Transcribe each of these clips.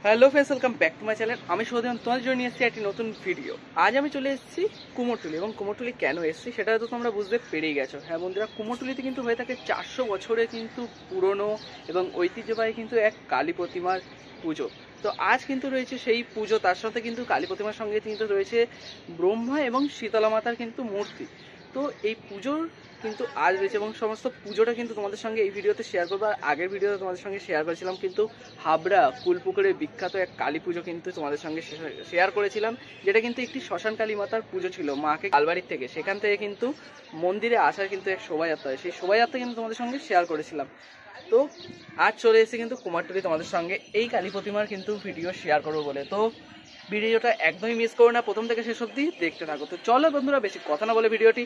Hello friends, welcome back to my channel. আমি সৌদিম, তোমাদের জন্য নিয়ে এসেছি একটি নতুন ভিডিও। আজ আমি চলে এসেছি কুমোরটুলি, এবং কুমোরটুলি কেন এসেছি সেটা তো তোমরা বুঝতে পেরেই গেছো। হ্যাঁ বন্ধুরা, কুমোরটুলিতে কিন্তু হয়ে থাকে 400 বছরের কিন্তু পুরনো এবং ঐতিহ্যবাহী কিন্তু এক কালী প্রতিমার পুজো। তো আজ কিন্তু রয়েছে সেই পুজো, তার সাথে কিন্তু কালী প্রতিমার সঙ্গে কিন্তু রয়েছে ব্রহ্মা এবং শীতলা মাতার কিন্তু মূর্তি। তো এই পুজোর কিন্তু আজ রয়েছে এবং সমস্ত পুজোটা কিন্তু তোমাদের সঙ্গে এই ভিডিওতে শেয়ার করবো। আর আগের ভিডিওতে তোমাদের সঙ্গে শেয়ার করেছিলাম কিন্তু হাবড়া কুলপুকুরের বিখ্যাত এক কালী পুজো কিন্তু তোমাদের সঙ্গে শেয়ার করেছিলাম, যেটা কিন্তু একটি শ্মশান কালী মাতার পুজো ছিল মাকে আলবাড়ির থেকে। সেখান থেকে কিন্তু মন্দিরে আসার কিন্তু এক শোভাযাত্রা হয়, সেই শোভাযাত্রা কিন্তু তোমাদের সঙ্গে শেয়ার করেছিলাম। তো আজ চলে এসেছি কিন্তু কুমারটুলি তোমাদের সঙ্গে এই কালী প্রতিমার কিন্তু ভিডিও শেয়ার করবো বলে। তো ভিডিওটা একদমই মিস করো না, প্রথম থেকে শেষ অবধি দেখতে থাকো। তো চলো বন্ধুরা, বেশি কথা না বলে ভিডিওটি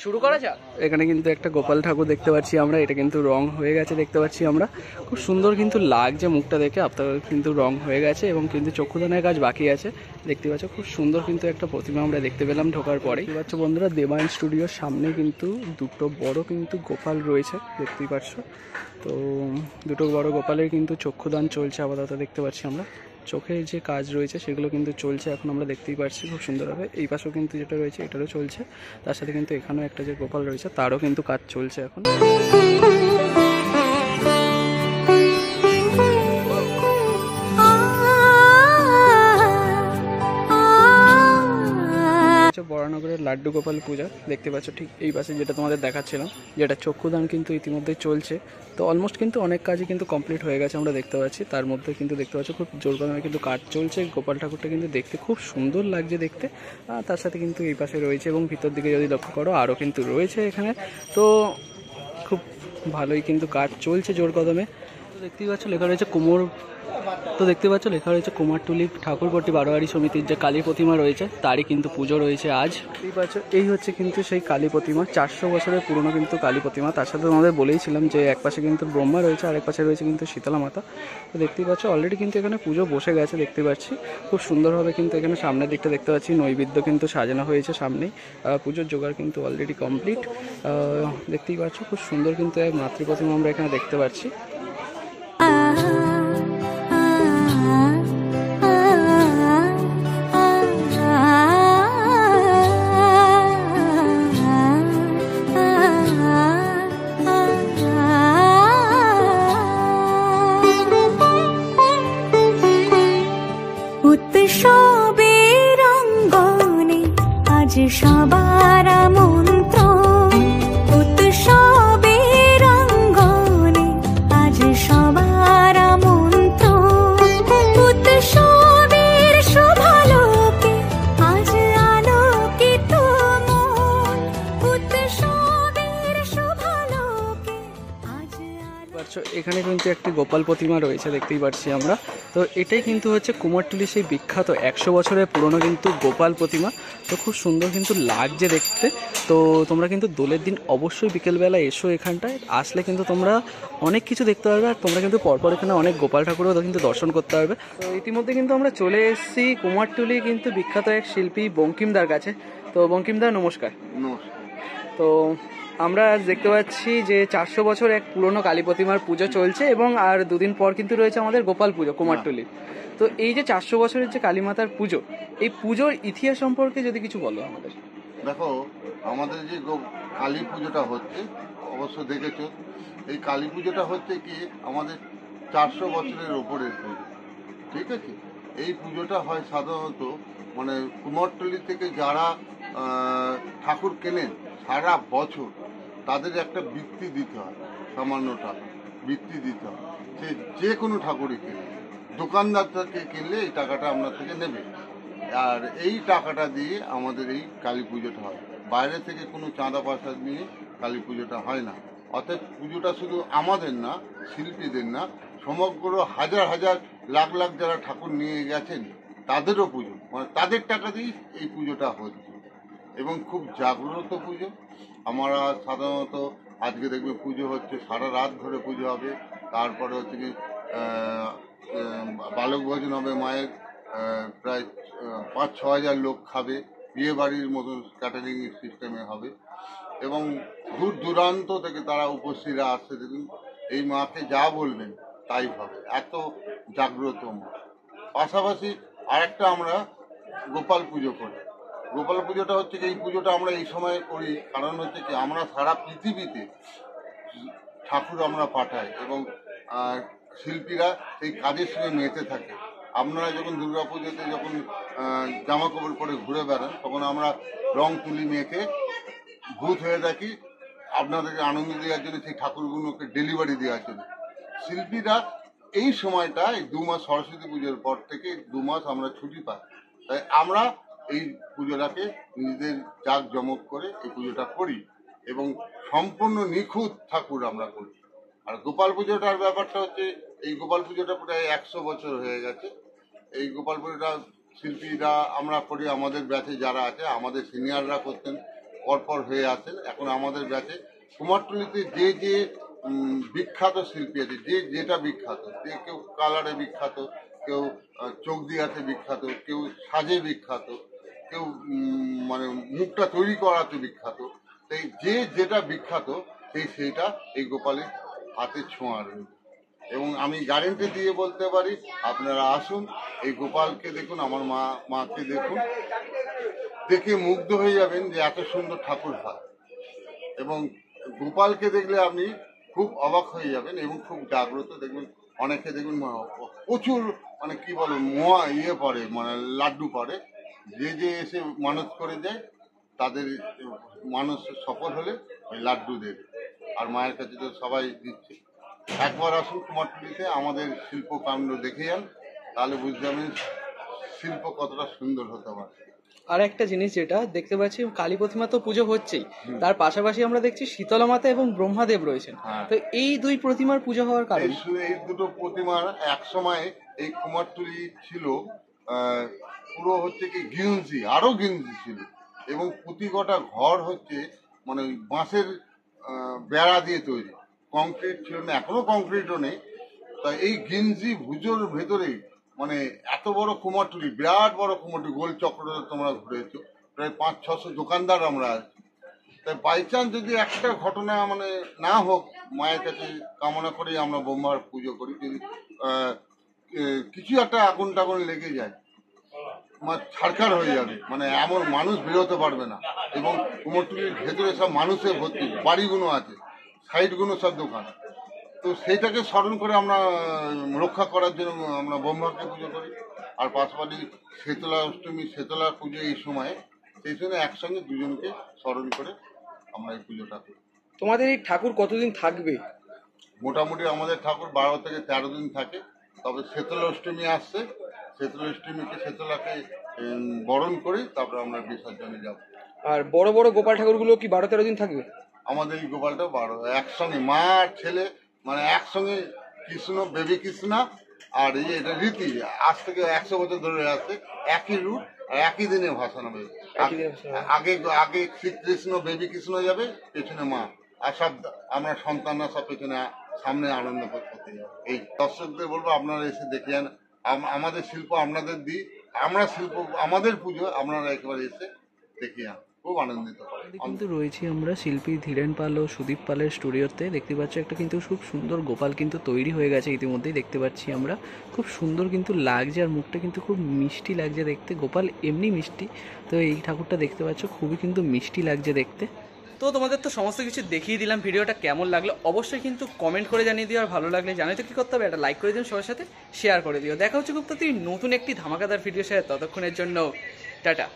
শুরু করা যাক। এখানে কিন্তু একটা গোপাল ঠাকুর দেখতে পাচ্ছি আমরা, এটা কিন্তু রং হয়ে গেছে দেখতে পাচ্ছি আমরা। খুব সুন্দর কিন্তু লাগছে মুখটা দেখে, আপনার কিন্তু রং হয়ে গেছে এবং কিন্তু চক্ষুদানের কাজ বাকি আছে দেখতে পাচ্ছ। খুব সুন্দর কিন্তু একটা প্রতিমা আমরা দেখতে পেলাম ঢোকার পরেই। দেখতে পাচ্ছ বন্ধুরা, দেবায়ন স্টুডিওর সামনে কিন্তু দুটো বড় কিন্তু গোপাল রয়েছে দেখতেই পাচ্ছ। তো দুটো বড় গোপালের কিন্তু চক্ষুদান চলছে আপাতত দেখতে পাচ্ছি আমরা। চোখের যে কাজ রয়েছে সেগুলো কিন্তু চলছে এখন আমরা দেখতেই পাচ্ছি খুব সুন্দরভাবে। এই পাশেও কিন্তু যেটা রয়েছে এটারও চলছে, তার সাথে কিন্তু এখানেও একটা যে গোপাল রয়েছে তারও কিন্তু কাজ চলছে এখন। বরানগরের লাড্ডু গোপাল পূজা দেখতে পাচ্ছ ঠিক এই পাশে, যেটা তোমাদের দেখাচ্ছিলাম, যেটা চক্ষুদান কিন্তু ইতিমধ্যে চলছে। তো অলমোস্ট কিন্তু অনেক কাজই কিন্তু কমপ্লিট হয়ে গেছে আমরা দেখতে পাচ্ছি। তার মধ্যে কিন্তু দেখতে পাচ্ছ খুব জোর কদমে কিন্তু কাজ চলছে। গোপাল ঠাকুরটা কিন্তু দেখতে খুব সুন্দর লাগছে দেখতে। তার সাথে কিন্তু এই পাশে রয়েছে এবং ভিতর দিকে যদি লক্ষ্য করো আরও কিন্তু রয়েছে এখানে। তো খুব ভালোই কিন্তু কাজ চলছে জোর কদমে। তো দেখতেই পাচ্ছ লেখা রয়েছে কুমারটুলি ঠাকুরপট্টি বারোয়ারি সমিতির যে কালী প্রতিমা রয়েছে তারই কিন্তু পুজো রয়েছে আজ। দেখতেই পাচ্ছ এই হচ্ছে কিন্তু সেই কালী প্রতিমা, 400 বছরের পুরনো কিন্তু কালী প্রতিমা। তার সাথে আমাদের বলেইছিলাম যে এক পাশে কিন্তু ব্রহ্মা রয়েছে আর এক পাশে রয়েছে কিন্তু শীতলা মাতা। তো দেখতেই পাচ্ছ অলরেডি কিন্তু এখানে পুজো বসে গেছে দেখতে পাচ্ছি খুব সুন্দরভাবে। কিন্তু এখানে সামনের দিকটা দেখতে পাচ্ছি নৈবেদ্য কিন্তু সাজানো হয়েছে সামনেই। পুজোর জোগাড় কিন্তু অলরেডি কমপ্লিট দেখতেই পাচ্ছ। খুব সুন্দর কিন্তু এক মাতৃ প্রতিমা আমরা এখানে দেখতে পাচ্ছি। উৎসবের অঙ্গনে আজ সবার মন্ত্র, উৎসবের অঙ্গনে আজ সবার মন্ত্র, উৎসবের শোভালোকে আজ আলোকিত মন, উৎসবের শোভালোকে আজ এখানে কিন্তু একটি গোপাল প্রতিমা রয়েছে দেখতেই পাচ্ছি আমরা। তো এটাই কিন্তু হচ্ছে কুমারটুলি সেই বিখ্যাত 100 বছরের পুরনো কিন্তু গোপাল প্রতিমা। তো খুব সুন্দর কিন্তু লাগছে দেখতে। তো তোমরা কিন্তু দোলের দিন অবশ্যই বিকেলবেলা এসো, এখানটায় আসলে কিন্তু তোমরা অনেক কিছু দেখতে পারবে। আর তোমরা কিন্তু পরপর এখানে অনেক গোপাল ঠাকুরও কিন্তু দর্শন করতে পারবে। তো ইতিমধ্যে কিন্তু আমরা চলে এসেছি কুমারটুলি কিন্তু বিখ্যাত এক শিল্পী বঙ্কিমদার কাছে। তো বঙ্কিমদা নমস্কার। তো আমরা আজ দেখতে পাচ্ছি যে 400 বছর এক পুরনো কালী প্রতিমার পুজো চলছে এবং আর দুদিন পর কিন্তু রয়েছে আমাদের গোপাল পুজো কুমারটুলি। তো এই যে 400 বছরের যে কালী মাতার পুজো, এই পুজোর ইতিহাস সম্পর্কে যদি কিছু বলো আমাদের। দেখো, আমাদের যে কালী পুজোটা হচ্ছে অবশ্য দেখেছো, এই কালী পুজোটা হচ্ছে কি আমাদের 400 বছরের ওপরের পুজো, ঠিক আছে। এই পুজোটা হয় সাধারণত মানে কুমারটুলি থেকে যারা ঠাকুর কেনেন সারা বছর তাদের একটা বৃত্তি দিতে হয়, সামান্য টাকা বৃত্তি দিতে হয়। সে যে কোনো ঠাকুরই কেনে, দোকানদার থেকে কিনলে এই টাকাটা আপনার থেকে নেবে। আর এই টাকাটা দিয়ে আমাদের এই কালী পুজোটা হয়, বাইরে থেকে কোনো চাঁদা পয়সা নিয়ে কালী পুজোটা হয় না। অর্থাৎ পুজোটা শুধু আমাদের না, শিল্পীদের না, সমগ্র হাজার হাজার লাখ লাখ যারা ঠাকুর নিয়ে গেছেন তাদেরও পুজো, মানে তাদের টাকা দিয়েই এই পুজোটা হচ্ছে এবং খুব জাগ্রত পুজো। আমরা সাধারণত আজকে দেখবে পুজো হচ্ছে, সারা রাত ধরে পুজো হবে। তারপরে হচ্ছে কি বালক ভোজন হবে মায়ের, প্রায় 5-6 হাজার লোক খাবে, বিয়ে বাড়ির মতন ক্যাটারিং সিস্টেমে হবে এবং দূর দূরান্ত থেকে তারা উপস্থিতরা আসছে। দেখুন, এই মাকে যা বলবেন তাই হবে, এত জাগ্রত মা। পাশাপাশি আরেকটা আমরা গোপাল পুজো করি। গোপাল পুজোটা হচ্ছে কি, এই পুজোটা আমরা এই সময় করি কারণ হচ্ছে কি আমরা সারা পৃথিবীতে ঠাকুর আমরা পাঠাই এবং শিল্পীরা সেই কাজের সঙ্গে মেতে থাকে। আপনারা যখন দুর্গাপুজোতে যখন জামা কাপড় পরে ঘুরে বেড়ান তখন আমরা রং তুলি মেখে ভূত হয়ে থাকি আপনাদেরকে আনন্দ দেওয়ার জন্য, সেই ঠাকুরগুলোকে ডেলিভারি দেওয়ার জন্য। শিল্পীরা এই সময়টা এই 2 মাস সরস্বতী পুজোর পর থেকে 2 মাস আমরা ছুটি পাই, তাই আমরা এই পুজোটাকে নিজেদের জাঁকজমক করে এই পুজোটা করি এবং সম্পূর্ণ নিখুঁত ঠাকুর আমরা করি। আর গোপাল পুজোটার ব্যাপারটা হচ্ছে, এই গোপাল পুজোটা প্রায় 100 বছর হয়ে গেছে। এই গোপাল পুজোটা শিল্পীরা আমরা করি, আমাদের ব্যাচে যারা আছে, আমাদের সিনিয়ররা করতেন, পরপর হয়ে আছেন। এখন আমাদের ব্যাচে কুমারটুলিতে যে যে বিখ্যাত শিল্পী আছে, যে যেটা বিখ্যাত, যে কেউ কালারে বিখ্যাত, কেউ চোখ দিয়াতে বিখ্যাত, কেউ সাজে বিখ্যাত, কেউ মানে মুখটা তৈরি করাতে বিখ্যাত, তাই যে যেটা বিখ্যাত সেইটা এই গোপালের হাতে ছোঁয়া রয়েছে। এবং আমি গ্যারেন্টি দিয়ে বলতে পারি, আপনারা আসুন, এই গোপালকে দেখুন, আমার মাকে দেখুন, দেখে মুগ্ধ হয়ে যাবেন যে এত সুন্দর ঠাকুর হয়। এবং গোপালকে দেখলে আপনি খুব অবাক হয়ে যাবেন এবং খুব জাগ্রত দেখবেন। অনেকে দেখবেন প্রচুর মানে কি বলো পড়ে, মানে লাড্ডু পড়ে, যে এসে মানত করে যায় তাদের মানুষ সফল হলে ওই লাড্ডু দেবে। আর মায়ের কাছে তো সবাই দিচ্ছে। একবার আসুন কুমারটুলিতে, আমাদের শিল্পকাণ্ড দেখে যান, তাহলে বুঝতে যাবেন শিল্প কতটা সুন্দর হতে পারে। আর একটা জিনিস যেটা দেখতে পাচ্ছি, কালী প্রতিমা তো পুজো হচ্ছেই, তার পাশাপাশি আমরা দেখছি শীতলা মাতা এবং ব্রহ্মাদেব রয়েছেন। তো এই 2 প্রতিমার পুজো হওয়ার কারণ, এই দুটো প্রতিমার এক সময় এই কুমারটুলি ছিল পুরো হচ্ছে কি গিঞ্জি, আরো গিঞ্জি ছিল এবং প্রতি কটা ঘর হচ্ছে মানে বাঁশের বেড়া দিয়ে তৈরি, কংক্রিট ছিল না, এখনো কংক্রিটও নেই। তাই এই গিঞ্জি ভুজোর ভেতরেই মানে এত বড় কুমারটুলি, বিরাট বড় কুমারটুলি, গোল চক্রটা তোমরা ঘুরেছো, প্রায় 500-600 দোকানদার আমরা আছি। তাই বাই চান্স যদি একটা ঘটনা মানে না হোক, মায়ের কাছে কামনা করেই আমরা ব্রহ্মার পুজো করি, যদি কিছু একটা আগুন টাগুন লেগে যায়, ছাড়খাড় হয়ে যাবে, মানে এমন মানুষ বেরোতে পারবে না। এবং কুমোরটুলির ভেতরে সব মানুষের ভর্তি, বাড়িগুলো আছে, সাইডগুলো সব দোকান। তো সেইটাকে স্মরণ করে আমরা রক্ষা করার জন্য আমরা ব্রহ্মাকে পুজো করি। আর পাশাপাশি শীতলা অষ্টমী, শীতলা পুজো এই সময়ে, সেই জন্য একসঙ্গে দুজনকে স্মরণ করে আমরা এই পুজোটা করি। তোমাদের এই ঠাকুর কতদিন থাকবে? মোটামুটি আমাদের ঠাকুর 12 থেকে 13 দিন থাকে। তবে শীতলা অষ্টমী আসছে, শীতলা অষ্টমীকে শীতলাকে বরণ করি, তারপরে আমরা বিসর্জনে যাব। আর বড় বড় গোপাল ঠাকুরগুলো কি 12-13 দিন থাকবে? আমাদের এই গোপালটা 12 একসঙ্গে, মা আর ছেলে মানে একসঙ্গে, কৃষ্ণ, বেবি কৃষ্ণা। আর এটা রীতি আজ থেকে 100 বছর ধরে আসছে, একই রূপ আর একই দিনে ভাসানো হবে। আগে শ্রীকৃষ্ণ বেবি কৃষ্ণ যাবে, পেছনে মা, আর সব আমরা সন্তানরা সব পেছনে সামনে আনন্দ করতে যাবে। এই দর্শকদের বলবো আপনারা এসে দেখে যান, আমাদের শিল্প আপনাদের দিই, আমরা শিল্প, আমাদের পুজো আপনারা একেবারে এসে দেখে যান, খুব আনন্দিত হয়। কিন্তু রয়েছি আমরা শিল্পী ধীরেন পাল ও সুদীপ পালের স্টুডিওতে। দেখতে পাচ্ছি একটা কিন্তু খুব সুন্দর গোপাল কিন্তু তৈরি হয়ে গেছে ইতিমধ্যেই, দেখতে পাচ্ছি আমরা, খুব সুন্দর কিন্তু লাগছে, আর মুখটা কিন্তু খুব মিষ্টি লাগছে দেখতে। গোপাল এমনি মিষ্টি, তো এই ঠাকুরটা দেখতে পাচ্ছ খুবই কিন্তু মিষ্টি লাগছে দেখতে। তো তোমাদের তো সমস্ত কিছু দেখিয়ে দিলাম, ভিডিওটা কেমন লাগলো অবশ্যই কিন্তু কমেন্ট করে জানিয়ে দিও। আর ভালো লাগলে জানোই তো কী করতে হবে, একটা লাইক করে দিও, সবার সাথে শেয়ার করে দিও। দেখা হচ্ছে খুব তাড়াতাড়ি নতুন একটি ধামাকাদার ভিডিওর সাথে, ততক্ষণের জন্য টাটা।